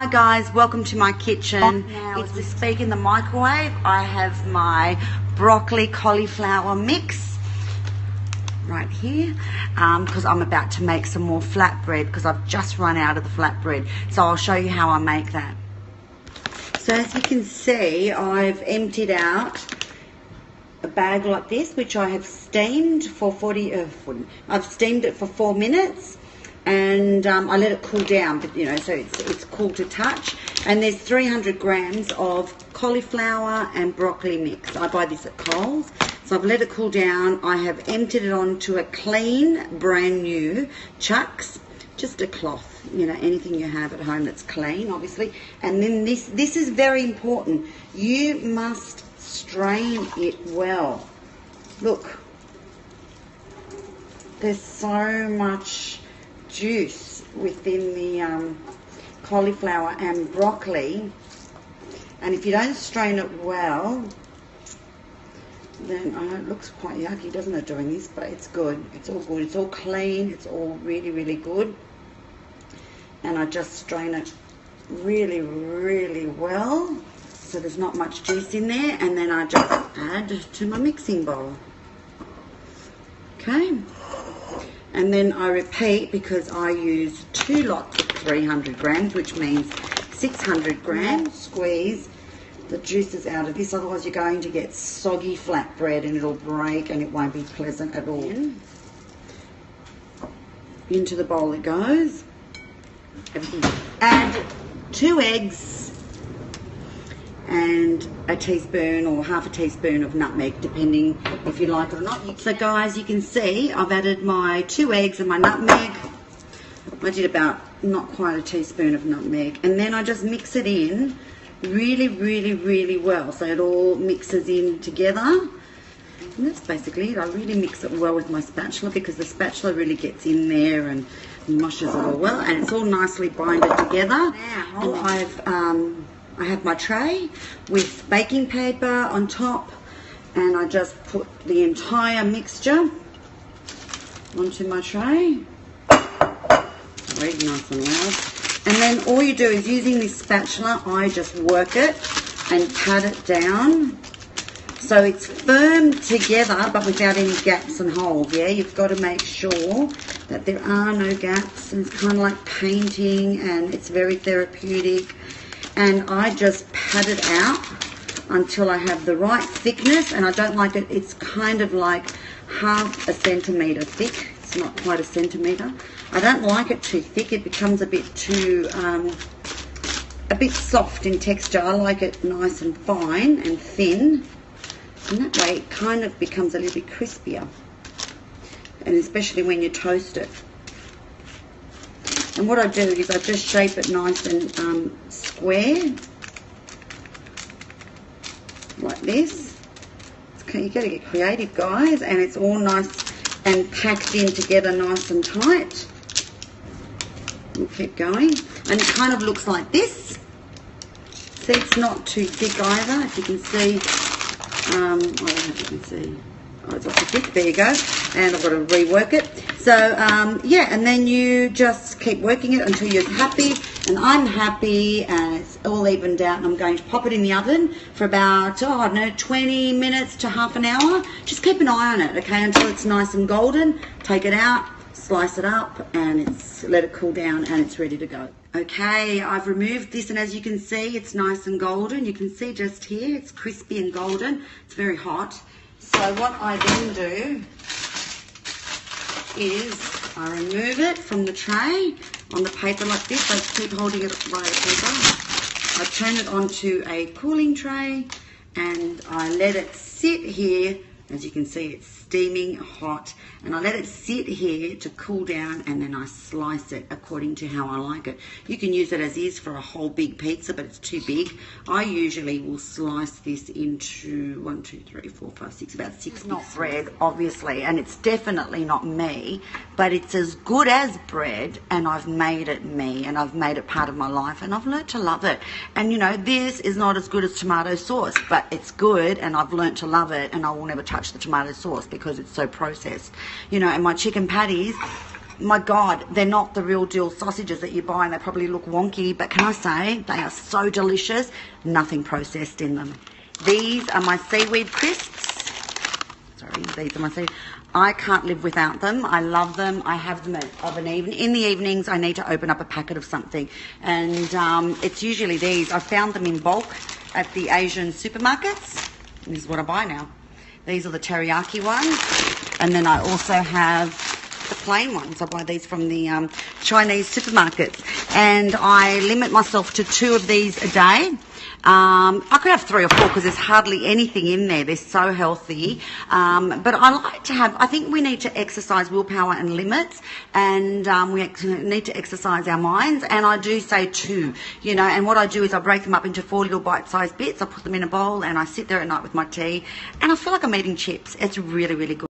Hi guys, welcome to my kitchen. Now as we speak in the microwave, I have my broccoli cauliflower mix right here because I'm about to make some more flatbread because I've just run out of the flatbread. So I'll show you how I make that. So as you can see, I've emptied out a bag like this, which I have steamed for I've steamed it for 4 minutes. And I let it cool down, but so it's cool to touch. And there's 300 grams of cauliflower and broccoli mix. I buy this at Coles. So I've let it cool down. I have emptied it onto a clean, brand new chucks, just a cloth, anything you have at home that's clean, obviously. And then this is very important. You must strain it well. Look, there's so much juice within the cauliflower and broccoli, and if you don't strain it well, then it looks quite yucky, doesn't it, doing this? But it's good. It's all good. It's all clean. It's all really, really good. And I just strain it really, really well, so there's not much juice in there, and then I just add to my mixing bowl. Okay. And then I repeat because I use 2 lots of 300 grams, which means 600 grams. Squeeze the juices out of this, otherwise you're going to get soggy flatbread and it'll break and it won't be pleasant at all. Into the bowl it goes. Add 2 eggs and a teaspoon or half a teaspoon of nutmeg, depending if you like it or not. So guys, you can see I've added my 2 eggs and my nutmeg. I did about not quite a teaspoon of nutmeg, and then I just mix it in really, really, really well, so it all mixes in together. And that's basically it. I really mix it well with my spatula because the spatula really gets in there and mushes it all well, and it's all nicely binded together. And I have my tray with baking paper on top, and I just put the entire mixture onto my tray. Very nice and loud. And then all you do is, using this spatula, I just work it and pat it down so it's firm together but without any gaps and holes. Yeah, you've got to make sure that there are no gaps, and it's kind of like painting, and it's very therapeutic. And I just pat it out until I have the right thickness, and I don't like it. It's kind of like half a centimetre thick. It's not quite a centimetre. I don't like it too thick. It becomes a bit too, a bit soft in texture. I like it nice and fine and thin. And that way it kind of becomes a little bit crispier. And especially when you toast it. And what I do is I just shape it nice and square, like this. You got to get creative, guys, and it's all nice and packed in together nice and tight. We'll keep going, and it kind of looks like this. See, it's not too thick either, if you can see. I don't know if you can see. Oh, it's not too thick. There you go. And I've got to rework it. So, yeah, and then you just keep working it until you're happy, and I'm happy, and it's all evened out, and I'm going to pop it in the oven for about, I don't know, 20 minutes to half an hour. Just keep an eye on it, okay, until it's nice and golden. Take it out, slice it up, and let it cool down, and it's ready to go. Okay, I've removed this, and as you can see, it's nice and golden. You can see just here, it's crispy and golden. It's very hot. So what I then do is I remove it from the tray on the paper like this. I keep holding it by the paper. I turn it onto a cooling tray, and I let it sit here. As you can see, it's steaming hot, and I let it sit here to cool down, and then I slice it according to how I like it. You can use it as is for a whole big pizza, but it's too big. I usually will slice this into 1, 2, 3, 4, 5, 6, about 6. It's not bread, obviously, and it's definitely not me, but it's as good as bread, and I've made it me, and I've made it part of my life, and I've learnt to love it. And this is not as good as tomato sauce, but it's good, and I've learnt to love it, and I will never touch the tomato sauce because it's so processed. And my chicken patties, my God, they're not the real deal sausages that you buy, and they probably look wonky, but can I say, they are so delicious. Nothing processed in them. These are my seaweed crisps. Sorry, these are my seaweed. I can't live without them. I love them. I have them in the evenings. I need to open up a packet of something, and it's usually these. I found them in bulk at the Asian supermarkets. This is what I buy now. These are the teriyaki ones, and then I also have the plain ones. I buy these from the Chinese supermarkets, and I limit myself to 2 of these a day. I could have 3 or 4 because there's hardly anything in there. They're so healthy. But I like to have, I think we need to exercise willpower and limits, and we need to exercise our minds. And I do say 2, you know, and what I do is I break them up into 4 little bite-sized bits. I put them in a bowl and I sit there at night with my tea, and I feel like I'm eating chips. It's really, really good.